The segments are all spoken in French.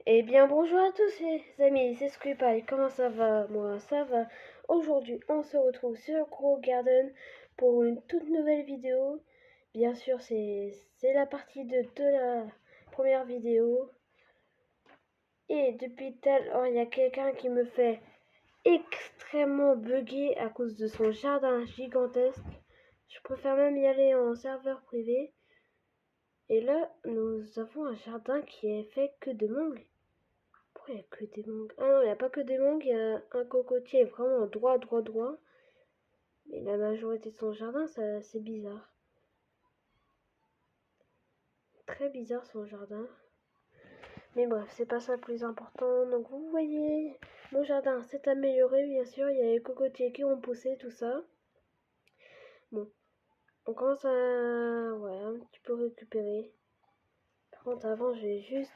Eh bien bonjour à tous les amis, c'est Squeepie, comment ça va? Moi ça va. Aujourd'hui on se retrouve sur Grow Garden pour une toute nouvelle vidéo. Bien sûr c'est la partie 2 de la première vidéo. Et depuis tout à l'heure il y a quelqu'un qui me fait extrêmement bugger à cause de son jardin gigantesque. Je préfère même y aller en serveur privé. Et là nous avons un jardin qui est fait que de mangues. Pourquoi il n'y a que des mangues? Ah non, il n'y a pas que des mangues, il y a un cocotier vraiment droit. Mais la majorité de son jardin, ça, c'est bizarre. Très bizarre son jardin. Mais bref, c'est pas ça le plus important. Donc vous voyez, mon jardin s'est amélioré, bien sûr. Il y a les cocotiers qui ont poussé, tout ça. Bon, on commence à... Ouais, un petit peu récupérer. Par contre, avant, je vais juste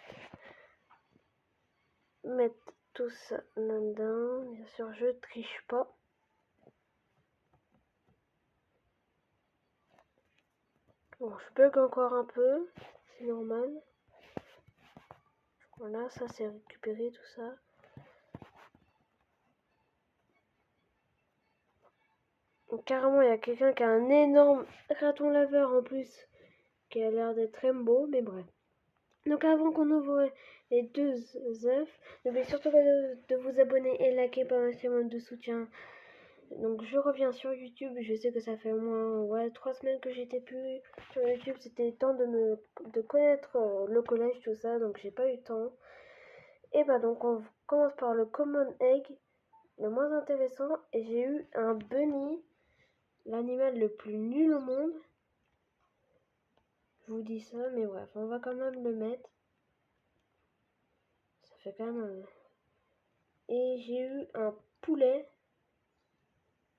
mettre tout ça là-dedans. Bien sûr, je triche pas. Bon, je bug encore un peu, c'est normal. Voilà, ça c'est récupéré tout ça. Donc, carrément, il y a quelqu'un qui a un énorme raton laveur en plus, qui a l'air d'être très beau, mais bref. Donc avant qu'on ouvre les deux œufs, n'oubliez surtout pas de vous abonner et liker pour un maximum de soutien. Donc je reviens sur YouTube, je sais que ça fait au moins 3 semaines que j'étais plus sur YouTube, c'était temps de connaître le collège, tout ça, donc j'ai pas eu le temps. Et bah donc on commence par le common egg, le moins intéressant, et j'ai eu un bunny, l'animal le plus nul au monde. Je vous dis ça, mais bref, on va quand même le mettre. Ça fait quand même... Et j'ai eu un poulet.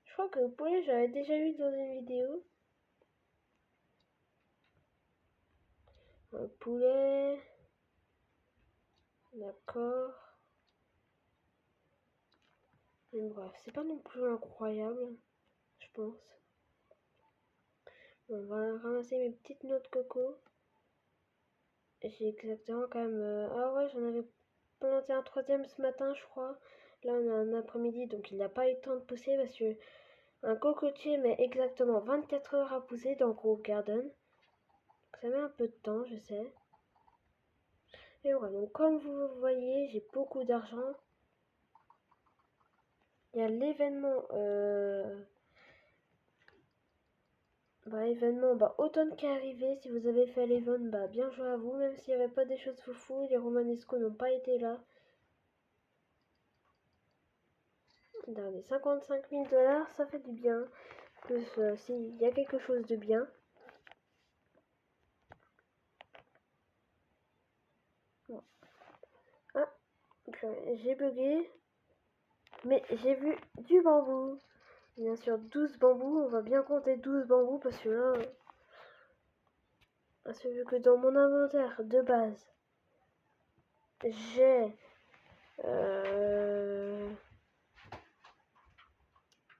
Je crois que le poulet, j'avais déjà eu dans une vidéo. Un poulet. D'accord. Mais bref, c'est pas non plus incroyable, je pense. Bon, on va ramasser mes petites noix de coco. J'ai exactement quand même... Ah ouais, j'en avais planté un troisième ce matin, je crois. Là, on a un après-midi, donc il n'a pas eu le temps de pousser parce que un cocotier met exactement 24 heures à pousser dans Grow Garden. Ça met un peu de temps, je sais. Et voilà, donc comme vous voyez, j'ai beaucoup d'argent. Il y a l'événement... automne qui est arrivé. Si vous avez fait l'événement, bien joué à vous. Même s'il n'y avait pas des choses foufou, les Romanesco n'ont pas été là. Dans les 55 000 $, ça fait du bien. Plus s'il y a quelque chose de bien. Bon. Ah, j'ai bugué. Mais j'ai vu du bambou. Bien sûr, 12 bambous. On va bien compter 12 bambous parce que là... Parce que vu que dans mon inventaire de base, j'ai...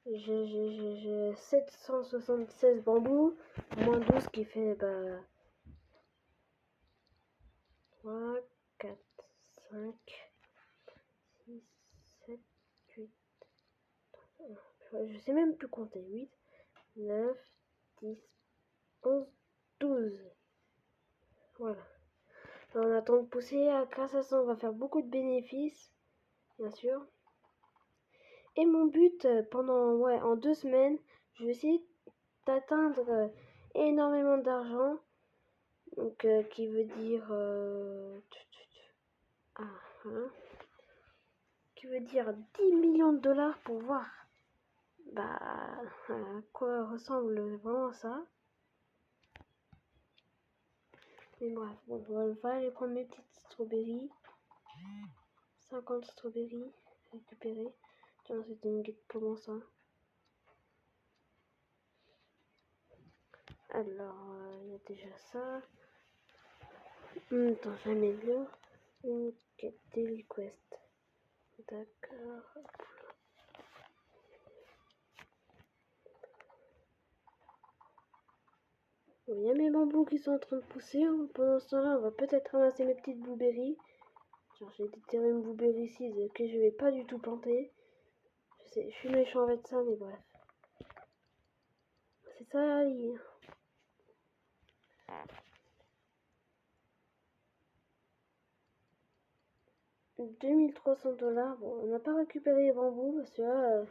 J'ai 776 bambous, moins 12 qui fait 3, 4, 5, 6, 7, 8, je sais même plus compter, 8, 9, 10, 11, 12. Voilà. Alors, on attend de pousser, grâce à ça on va faire beaucoup de bénéfices, bien sûr. Et mon but en 2 semaines, je vais essayer d'atteindre énormément d'argent. Donc, qui veut dire... qui veut dire 10 millions de dollars pour voir à quoi ressemble vraiment ça. Mais bref, bon, on va aller prendre mes petites strawberries. 50 strawberries récupérées. Tiens, c'était une guette, comment ça? Alors, il y a déjà ça. Attends, j'améliore. Une quête daily quest. D'accord. Bon, il y a mes bambous qui sont en train de pousser. Pendant ce temps-là, on va peut-être ramasser mes petites blueberries. J'ai des Therum Blueberry Seeds que je vais pas du tout planter. Je sais, je suis méchant avec ça, mais bref. C'est ça la vie. 2300 $. Bon, on n'a pas récupéré les bambous parce que là,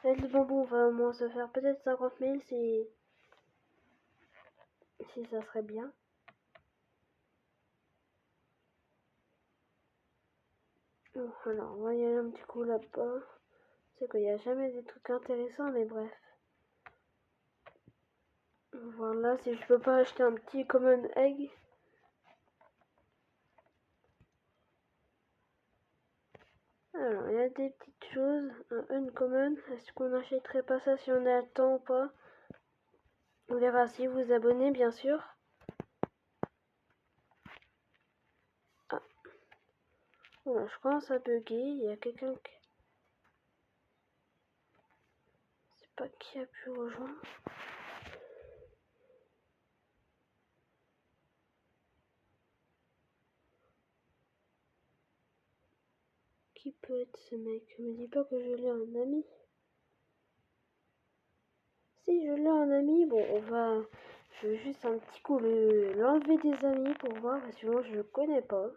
avec le bambou, on va au moins se faire peut-être 50 000 si ça serait bien. Bon, alors, on va y aller un petit coup là-bas. C'est qu'il n'y a jamais des trucs intéressants, mais bref. Voilà, si je peux pas acheter un petit common egg. Alors, il y a des petites choses. Un uncommon. Est-ce qu'on n'achèterait pas ça si on a le temps ou pas? On verra si vous abonnez, bien sûr. Ah. Voilà, je commence à bugger. Il y a quelqu'un qui... Je sais pas qui a pu rejoindre. Qui peut être ce mec? Me dis pas que je l'ai en ami. Si je l'ai en ami, bon, je vais juste un petit coup l'enlever des amis pour voir, parce que moi je le connais pas.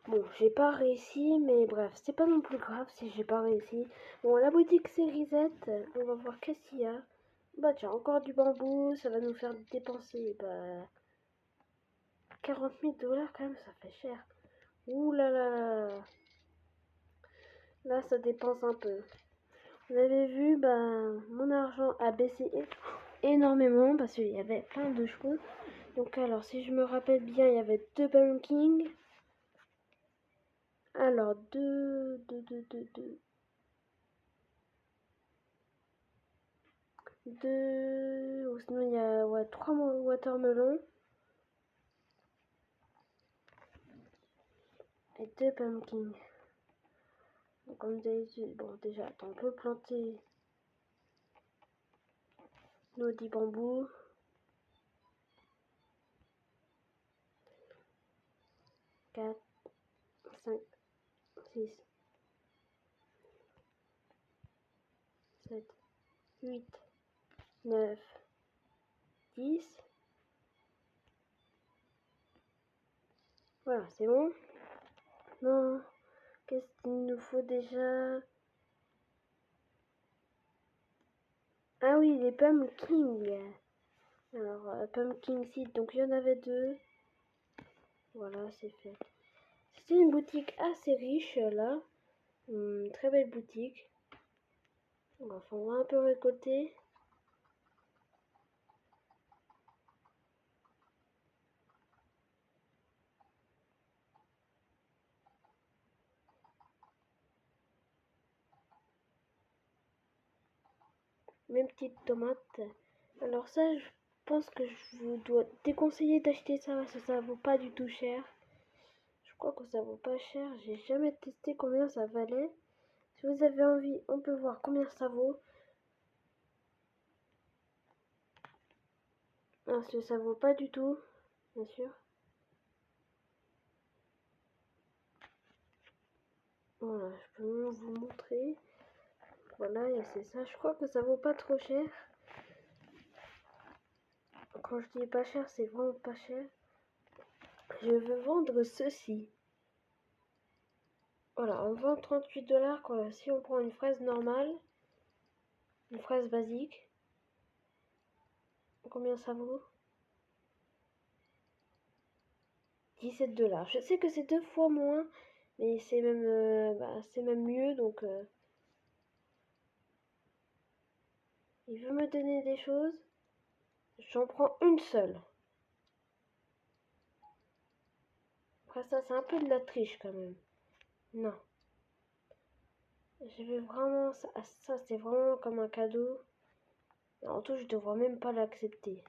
Bon, j'ai pas réussi, mais bref, c'est pas non plus grave si j'ai pas réussi. Bon, la boutique c'est Reset, on va voir qu'est-ce qu'il y a. Bah tiens, encore du bambou, ça va nous faire dépenser, 40 000 $ quand même, ça fait cher. Ouh là là là. Là, ça dépense un peu. Vous avez vu, mon argent a baissé énormément parce qu'il y avait plein de choses. Donc alors, si je me rappelle bien, il y avait 2 pumpkins. Alors, deux, ou sinon il y a 3 watermelons et 2 pumpkins. Donc, comme d'habitude, bon déjà, attends, on peut planter nos 10 bambous. 4, 5, 6, 7, 8, 9, 10. Voilà, c'est bon. Non, qu'est-ce qu'il nous faut déjà? Ah oui, les pumpkins. Alors, pumpkin seed, donc il y en avait 2. Voilà, c'est fait. C'était une boutique assez riche là. Très belle boutique. Enfin, on va un peu récolter. Mes petites tomates. Alors ça, je pense que je vous dois déconseiller d'acheter ça parce que ça vaut pas du tout cher. Je crois que ça vaut pas cher. J'ai jamais testé combien ça valait. Si vous avez envie, on peut voir combien ça vaut. Parce que ça vaut pas du tout, bien sûr. Voilà, je peux même vous montrer. Voilà, et c'est ça. Je crois que ça vaut pas trop cher. Quand je dis pas cher, c'est vraiment pas cher. Je veux vendre ceci. Voilà, on vend 38 $ si on prend une fraise normale, une fraise basique. Combien ça vaut? 17 $. Je sais que c'est 2 fois moins, mais c'est même mieux, donc il veut me donner des choses. J'en prends une seule. Après ça, c'est un peu de la triche quand même. Non. Je vais vraiment... Ça c'est vraiment comme un cadeau. En tout, je devrais même pas l'accepter.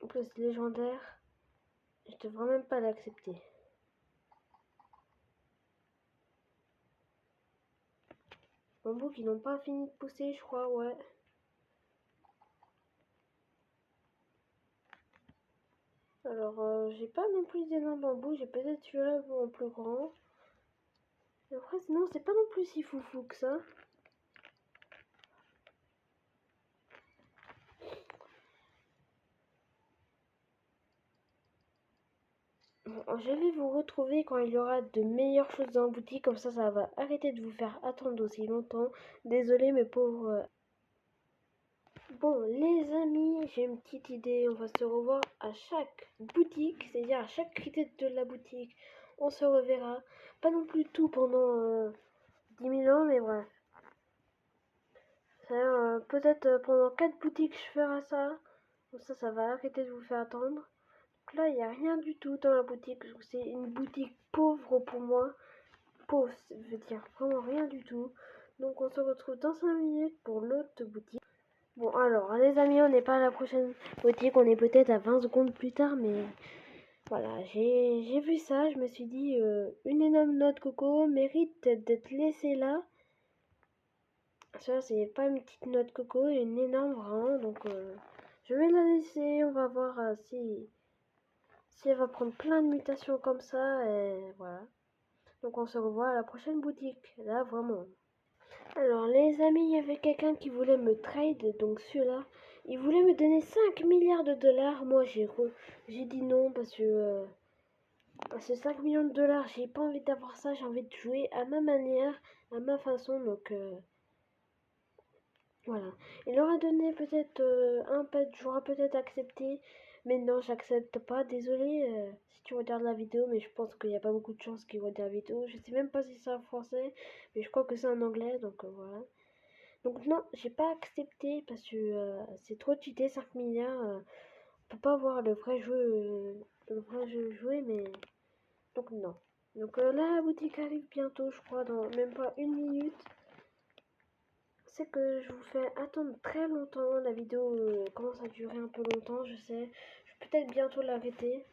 En plus, légendaire, je devrais même pas l'accepter. Bambous qui n'ont pas fini de pousser, je crois, ouais. Alors, j'ai pas non plus d'énormes bambous, j'ai peut-être celui-là en plus grand. Et après, sinon, c'est pas non plus si foufou que ça. Bon, je vais vous retrouver quand il y aura de meilleures choses dans la boutique, comme ça va arrêter de vous faire attendre aussi longtemps. Désolé mes pauvres. Bon les amis, j'ai une petite idée, on va se revoir à chaque boutique, c'est-à-dire à chaque critère de la boutique, on se reverra. Pas non plus tout pendant 10 000 ans, mais bref. Peut-être pendant 4 boutiques je ferai ça, comme ça va arrêter de vous faire attendre. Là, il n'y a rien du tout dans la boutique. C'est une boutique pauvre pour moi. Pauvre, ça veut dire vraiment rien du tout. Donc, on se retrouve dans 5 minutes pour l'autre boutique. Bon, alors, les amis, on n'est pas à la prochaine boutique. On est peut-être à 20 secondes plus tard, mais voilà, j'ai vu ça. Je me suis dit, une énorme noix de coco mérite d'être laissée là. Ça, c'est pas une petite noix de coco, une énorme vraiment. Donc, je vais la laisser. On va voir si elle va prendre plein de mutations comme ça, et voilà. Donc on se revoit à la prochaine boutique, là vraiment. Alors les amis, il y avait quelqu'un qui voulait me trade, donc celui-là, il voulait me donner 5 milliards de dollars. Moi j'ai dit non parce que c'est 5 millions de dollars, j'ai pas envie d'avoir ça, j'ai envie de jouer à ma manière, à ma façon, donc voilà. Il aura donné peut-être un pet, j'aurais peut-être accepté, mais non, j'accepte pas. Désolé si tu regardes la vidéo, mais je pense qu'il n'y a pas beaucoup de chances qu'il regarde la vidéo. Je sais même pas si c'est en français, mais je crois que c'est en anglais, donc voilà. Donc non, j'ai pas accepté parce que c'est trop cheaté, 5 milliards. On peut pas voir le vrai jeu joué, mais donc non. Donc là, la boutique arrive bientôt, je crois, dans même pas une minute. C'est que je vous fais attendre très longtemps. La vidéo commence à durer un peu longtemps, je sais. Je vais peut-être bientôt l'arrêter.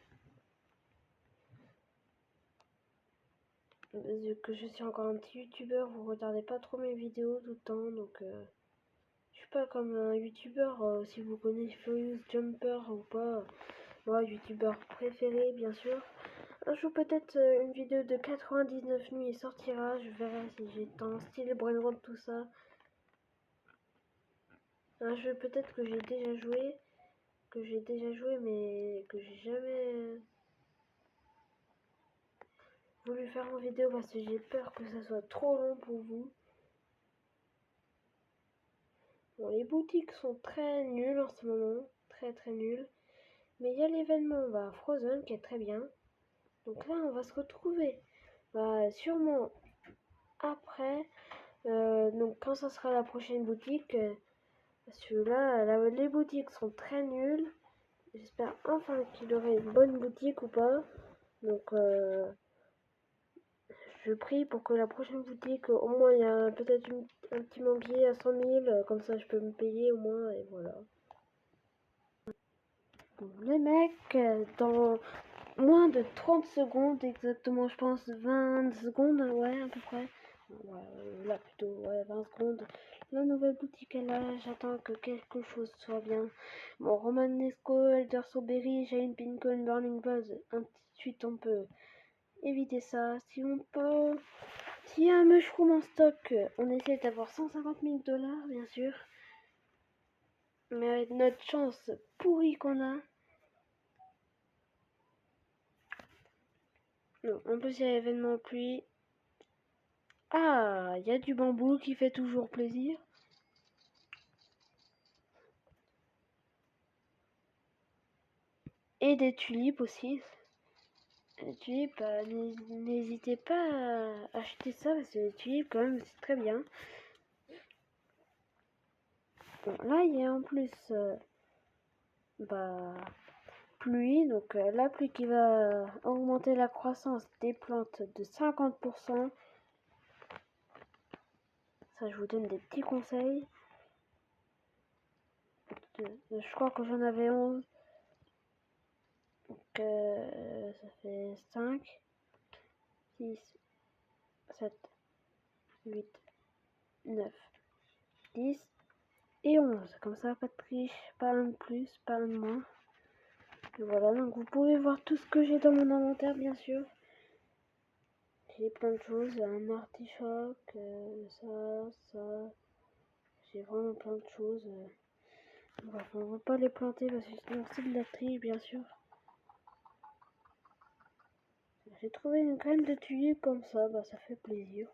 Vu que je suis encore un petit youtubeur, vous regardez pas trop mes vidéos tout le temps, donc je suis pas comme un youtubeur, si vous connaissez Furious Jumper ou pas. Moi, youtubeur préféré, bien sûr. Un jour, peut-être une vidéo de 99 nuits sortira. Je verrai si j'ai le temps, style Brainrot, tout ça. Un jeu peut-être que j'ai déjà joué. Mais que j'ai jamais voulu faire en vidéo parce que j'ai peur que ça soit trop long pour vous. Bon, les boutiques sont très nulles en ce moment, très nulles. Mais il y a l'événement Frozen qui est très bien. Donc là, on va se retrouver sûrement après. Donc quand ça sera la prochaine boutique, parce que là, les boutiques sont très nulles. J'espère enfin qu'il y aurait une bonne boutique ou pas. Donc je prie pour que la prochaine boutique, au moins il y a peut-être un petit manguier à 100 000, comme ça je peux me payer au moins, et voilà. Bon, les mecs, dans moins de 30 secondes, exactement je pense 20 secondes, ouais à peu près. Ouais, là plutôt, ouais 20 secondes. La nouvelle boutique est là, j'attends que quelque chose soit bien. Bon, Romanesco, Elder Strawberry, Jane Pinkle, Burning Buzz, ainsi de suite on peut éviter ça. Si on peut... S'il y a un mushroom en stock, on essaie d'avoir 150 000 dollars, bien sûr. Mais avec notre chance pourrie qu'on a. Non, en plus, il y a l'événement pluie. Ah, il y a du bambou qui fait toujours plaisir. Et des tulipes aussi. Les tulipes, n'hésitez pas à acheter ça parce que les tulipes, quand même, c'est très bien. Bon, là, il y a en plus pluie, donc la pluie qui va augmenter la croissance des plantes de 50%. Ça, je vous donne des petits conseils. Je crois que j'en avais 11. Donc ça fait 5, 6, 7, 8, 9, 10 et 11. Comme ça, pas de triche, pas un de plus, pas un de moins. Et voilà, donc vous pouvez voir tout ce que j'ai dans mon inventaire, bien sûr. J'ai plein de choses, un artichoc, ça. J'ai vraiment plein de choses. Bref, on va pas les planter parce que sinon c'est de la triche, bien sûr. J'ai trouvé une graine de tulipe comme ça, bah ça fait plaisir.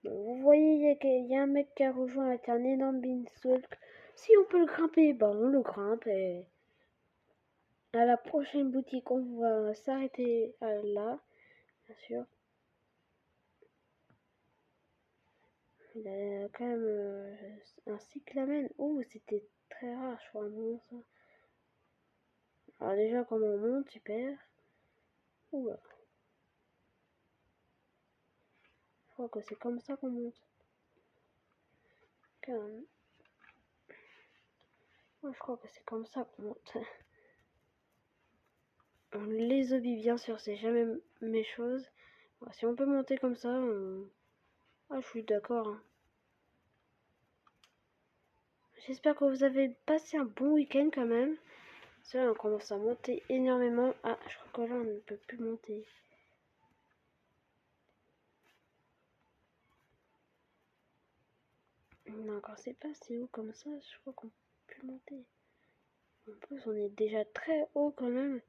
Donc, vous voyez, il y a un mec qui a rejoint avec un énorme beanstalk. Si on peut le grimper, bah on le grimpe. Et à la prochaine boutique, on va s'arrêter là, bien sûr. Il a quand même un cyclamen. Oh, c'était très rare, je crois, un moment ça. Alors déjà, comment on monte, super. Oula. Je crois que c'est comme ça qu'on monte. Quand moi, je crois que c'est comme ça qu'on monte. Les hobbies, bien sûr, c'est jamais mes choses. Bon, si on peut monter comme ça, ah, je suis d'accord. Hein. J'espère que vous avez passé un bon week-end quand même. C'est vrai, on commence à monter énormément. Ah, je crois que là, on ne peut plus monter. Non, quand c'est pas si haut comme ça, je crois qu'on peut plus monter. En plus, on est déjà très haut quand même.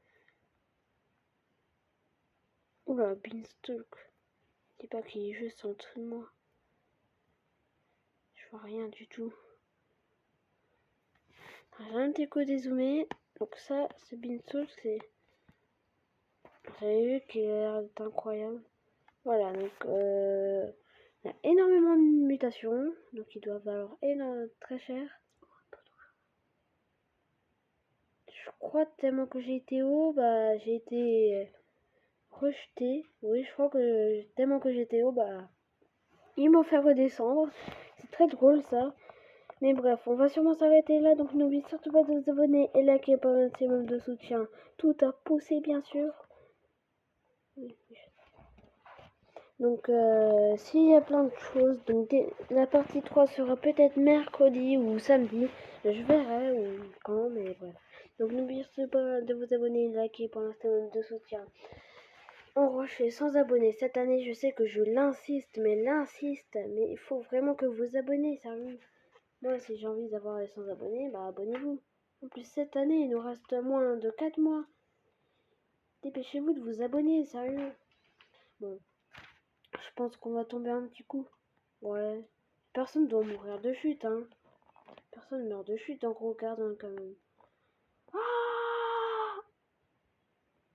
Oula, Beanstalk. Je dis pas qu'il est juste en dessous de moi. Je vois rien du tout. J'ai un petit coup dézoomé. Donc ça, ce Beanstalk, c'est... Vous avez vu qu'il a l'air d'être incroyable. Voilà, donc il y a énormément de mutations. Donc il doit valoir très cher. Je crois tellement que j'ai été haut, bah j'ai été rejeté. Oui, je crois que tellement que j'étais haut, bah ils m'ont fait redescendre. C'est très drôle ça. Mais bref, on va sûrement s'arrêter là. Donc n'oubliez surtout pas de vous abonner et liker pour un maximum de soutien. Tout à pousser bien sûr. Donc s'il y a plein de choses, donc la partie 3 sera peut-être mercredi ou samedi. Je verrai ou quand, mais bref. Donc n'oubliez surtout pas de vous abonner et liker pour un maximum de soutien. On rush les 100 abonnés cette année, je sais que je l'insiste, mais il faut vraiment que vous abonnez, sérieux. Moi, si j'ai envie d'avoir les 100 abonnés, bah abonnez-vous. En plus, cette année, il nous reste moins de 4 mois. Dépêchez-vous de vous abonner, sérieux. Bon, je pense qu'on va tomber un petit coup. Ouais. Personne doit mourir de chute, hein. Personne meurt de chute en gros, Garden quand même.